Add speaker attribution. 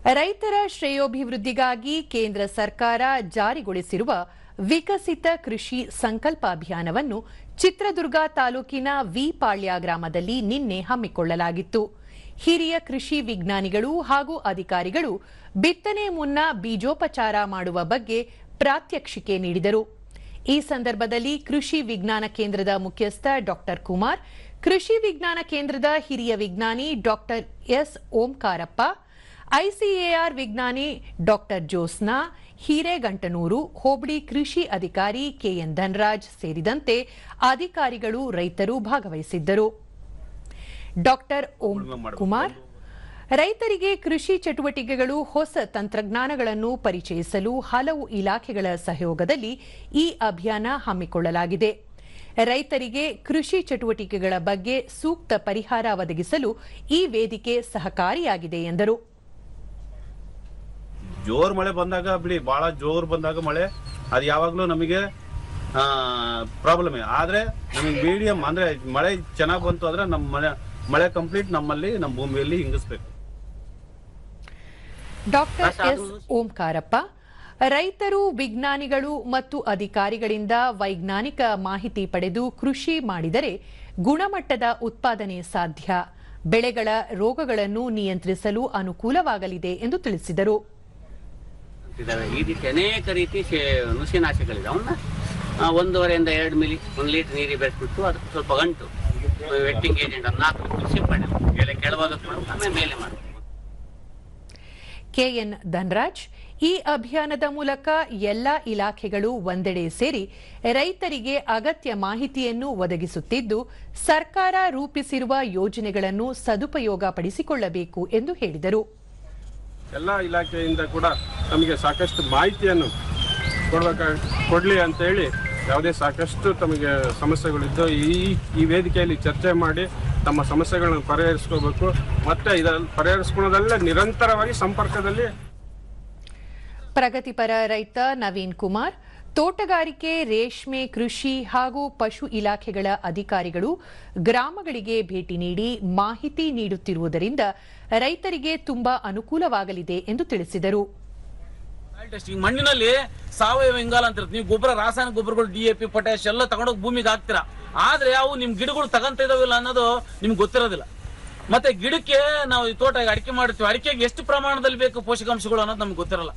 Speaker 1: ರೈತರ ಶ್ರೇಯೋಭಿವೃದ್ಧಿಗಾಗಿ ಕೇಂದ್ರ ಸರ್ಕಾರ ಜಾರಿಗೊಳಿಸಿರುವ ವಿಕಸಿತ ಕೃಷಿ ಸಂಕಲ್ಪ ಅಭಿಯಾನವನ್ನು ಚಿತ್ರದುರ್ಗ ತಾಲೂಕಿನ ವಿ-ಪಾಳ್ಯ ಗ್ರಾಮದಲ್ಲಿ ನಿನ್ನೆ ಹಮ್ಮಿಕೊಳ್ಳಲಾಗಿತ್ತು. ಹಿರಿಯ ಕೃಷಿ ವಿಜ್ಞಾನಿಗಳು ಹಾಗೂ ಅಧಿಕಾರಿಗಳು ಬಿತ್ತನೆ ಮುನ್ನ ಬೀಜೋಪಚಾರ ಮಾಡುವ ಬಗ್ಗೆ ಪ್ರಾತ್ಯಕ್ಷಿಕೆ ನೀಡಿದರು. ಈ ಸಂದರ್ಭದಲ್ಲಿ ಕೃಷಿ ವಿಜ್ಞಾನ ಕೇಂದ್ರದ ಮುಖ್ಯಸ್ಥ ಡಾಕ್ಟರ್ ಕುಮಾರ್, ಕೃಷಿ ವಿಜ್ಞಾನ ಕೇಂದ್ರದ ಹಿರಿಯ ವಿಜ್ಞಾನಿ ಡಾಕ್ಟರ್ ಎಸ್ ಓಂಕಾರಪ್ಪ, ಐಸಿಎಆರ್ ವಿಜ್ಞಾನಿ ಡಾಕ್ಟರ್ ಜ್ಯೋತ್ಸ್ನಾ, ಹಿರೇಗಂಟನೂರು ಹೋಬಳಿ ಕೃಷಿ ಅಧಿಕಾರಿ ಕೆಎನ್ ಧನರಾಜ್ ಸೇರಿದಂತೆ ಅಧಿಕಾರಿಗಳು, ರೈತರು ಭಾಗವಹಿಸಿದ್ದರು. ಡಾಕ್ಟರ್ ಓಂ ಕುಮಾರ್ ರೈತರಿಗೆ ಕೃಷಿ ಚಟುವಟಿಕೆಗಳು, ಹೊಸ ತಂತ್ರಜ್ಞಾನಗಳನ್ನು ಪರಿಚಯಿಸಲು ಹಲವು ಇಲಾಖೆಗಳ ಸಹಯೋಗದಲ್ಲಿ ಈ ಅಭಿಯಾನ ಹಮ್ಮಿಕೊಳ್ಳಲಾಗಿದೆ. ರೈತರಿಗೆ ಕೃಷಿ ಚಟುವಟಿಕೆಗಳ ಬಗ್ಗೆ ಸೂಕ್ತ ಪರಿಹಾರ ಒದಗಿಸಲು ಈ ವೇದಿಕೆ ಸಹಕಾರಿಯಾಗಿದೆ ಎಂದರು.
Speaker 2: ಜೋರ್ ಮಳೆ ಬಂದಾಗ ಬಿಡಿ, ಬಹಳ ಜೋರ್ ಬಂದಾಗ ಮಳೆ ಅದು ಯಾವಾಗ್ಲೂ ನಮಗೆ ಪ್ರಾಬ್ಲಮ್. ಆದ್ರೆ ನಮಗೆ ಮೀಡಿಯಂ ಅಂದ್ರೆ ಮಳೆ ಚೆನ್ನಾಗಿ ಬಂತು ಅಂದ್ರೆ ನಮ್ಮ ಮಳೆ ಕಂಪ್ಲೀಟ್ ನಮ್ಮಲ್ಲಿ ನಮ್ಮ ಭೂಮಿಯಲ್ಲಿ ಹಿಂಗಿಸ್ಬೇಕು.
Speaker 1: ಡಾಕ್ಟರ್ ಎಸ್ ಓಂಕಾರಪ್ಪ ರೈತರು, ವಿಜ್ಞಾನಿಗಳು ಮತ್ತು ಅಧಿಕಾರಿಗಳಿಂದ ವೈಜ್ಞಾನಿಕ ಮಾಹಿತಿ ಪಡೆದು ಕೃಷಿ ಮಾಡಿದರೆ ಗುಣಮಟ್ಟದ ಉತ್ಪಾದನೆ ಸಾಧ್ಯ, ಬೆಳೆಗಳ ರೋಗಗಳನ್ನು ನಿಯಂತ್ರಿಸಲು ಅನುಕೂಲವಾಗಲಿದೆ ಎಂದು ತಿಳಿಸಿದರು.
Speaker 3: ಈ ರೀತಿ ಅನೇಕ ರೀತಿ ನುಸಿನಾಶಕಗಳಿದೆ. ಅವನ್ನ 1.5 ಇಂದ 2 ಮಿಲಿ 1 ಲೀಟರ್ ನೀರಿಗೆ ಬೆರೆಸ್ಬಿಟ್ಟು ಅದಕ್ಕೆ ಸ್ವಲ್ಪ ಗಂಟು ವೆಟ್ಟಿಂಗ್ ಏಜೆಂಟ್ ಅನ್ನು ಹಾಕಿ ಸಿಂಪಡಣೆ ಮೇಲೆ ಕೆಳಭಾಗಕ್ಕೆ ಮಾಡಬೇಕು, ಆಮೇಲೆ ಮೇಲೆ ಮಾಡಬೇಕು.
Speaker 1: ಕೆಎನ್ ಧನರಾಜ್ ಈ ಅಭಿಯಾನದ ಮೂಲಕ ಎಲ್ಲ ಇಲಾಖೆಗಳು ಒಂದೆಡೆ ಸೇರಿ ರೈತರಿಗೆ ಅಗತ್ಯ ಮಾಹಿತಿಯನ್ನು ಒದಗಿಸುತ್ತಿದ್ದು, ಸರ್ಕಾರ ರೂಪಿಸಿರುವ ಯೋಜನೆಗಳನ್ನು ಸದುಪಯೋಗ ಪಡಿಸಿಕೊಳ್ಳಬೇಕು ಎಂದು ಹೇಳಿದರು.
Speaker 4: ಎಲ್ಲ ಇಲಾಖೆಯಿಂದ ಕೂಡ ನಮಗೆ ಸಾಕಷ್ಟು ಮಾಹಿತಿಯನ್ನು ಕೊಡಲಿ ಅಂತ ಹೇಳಿ, ಯಾವುದೇ ಸಾಕಷ್ಟು ತಮಗೆ ಸಮಸ್ಯೆಗಳಿದ್ದು ಈ ವೇದಿಕೆಯಲ್ಲಿ ಚರ್ಚೆ ಮಾಡಿ ತಮ್ಮ ಸಮಸ್ಯೆಗಳನ್ನು ಪರಿಹರಿಸ್ಕೋಬೇಕು. ಮತ್ತೆ ಇದನ್ನು ಪರಿಹರಿಸ್ಕೊಳ್ಳೋದಲ್ಲೇ ನಿರಂತರವಾಗಿ ಸಂಪರ್ಕದಲ್ಲಿ.
Speaker 1: ಪ್ರಗತಿಪರ ರೈತ ನವೀನ್ ಕುಮಾರ್, ತೋಟಗಾರಿಕೆ, ರೇಷ್ಮೆ, ಕೃಷಿ ಹಾಗೂ ಪಶು ಇಲಾಖೆಗಳ ಅಧಿಕಾರಿಗಳು ಗ್ರಾಮಗಳಿಗೆ ಭೇಟಿ ನೀಡಿ ಮಾಹಿತಿ ನೀಡುತ್ತಿರುವುದರಿಂದ ರೈತರಿಗೆ ತುಂಬಾ ಅನುಕೂಲವಾಗಲಿದೆ ಎಂದು ತಿಳಿಸಿದರು.
Speaker 5: ಮಣ್ಣಿನಲ್ಲಿ ಸಾವಯವ ಇಂಗಾಲ ಅಂತ ಇರುತ್ತೆ. ನೀವು ಗೊಬ್ಬರ, ರಾಸಾಯನಿಕ ಗೊಬ್ಬರಗಳು, DAP, ಪೊಟ್ಯಾಶ್ ಎಲ್ಲ ತಗೊಂಡೋಗಿ ಭೂಮಿಗೆ ಹಾಕ್ತೀರಾ. ಆದ್ರೆ ಅವು ನಿಮ್ ಗಿಡಗಳು ತಗೊಂತ ಇದಾವಿಲ್ಲ ಅನ್ನೋದು ನಿಮ್ಗೆ ಗೊತ್ತಿರೋದಿಲ್ಲ. ಮತ್ತೆ ಗಿಡಕ್ಕೆ ನಾವು ಈ ತೋಟ ಅಡಿಕೆ ಮಾಡ್ತೀವಿ, ಅಡಿಕೆಗೆ ಎಷ್ಟು ಪ್ರಮಾಣದಲ್ಲಿ ಬೇಕು ಪೋಷಕಾಂಶಗಳು ಅನ್ನೋದು ನಮ್ಗೆ ಗೊತ್ತಿರಲ್ಲ.